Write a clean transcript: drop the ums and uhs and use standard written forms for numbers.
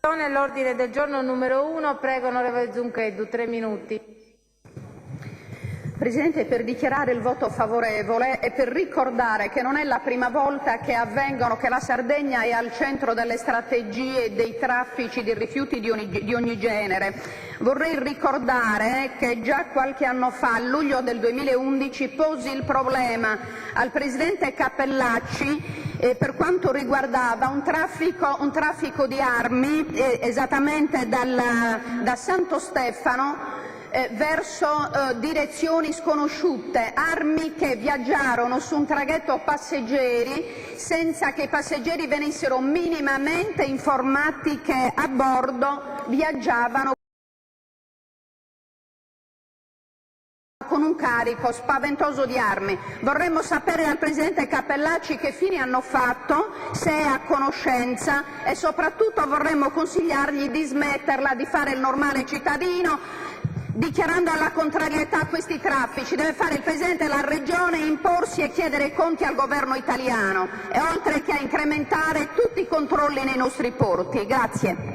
L'ordine del giorno numero 1, prego onorevole Zuncheddu, 3 minuti. Presidente, per dichiarare il voto favorevole e per ricordare che non è la prima volta che la Sardegna è al centro delle strategie dei traffici di rifiuti di ogni genere. Vorrei ricordare che già qualche anno fa, a luglio del 2011, posi il problema al Presidente Cappellacci per quanto riguardava un traffico di armi, esattamente da Santo Stefano verso direzioni sconosciute, armi che viaggiarono su un traghetto passeggeri senza che i passeggeri venissero minimamente informati che a bordo viaggiavano con un carico spaventoso di armi. Vorremmo sapere dal Presidente Cappellacci che fine hanno fatto, se è a conoscenza, e soprattutto vorremmo consigliargli di smetterla di fare il normale cittadino, dichiarando la contrarietà a questi traffici. Deve fare il Presidente della Regione, imporsi e chiedere conti al governo italiano, e oltre che a incrementare tutti i controlli nei nostri porti. Grazie.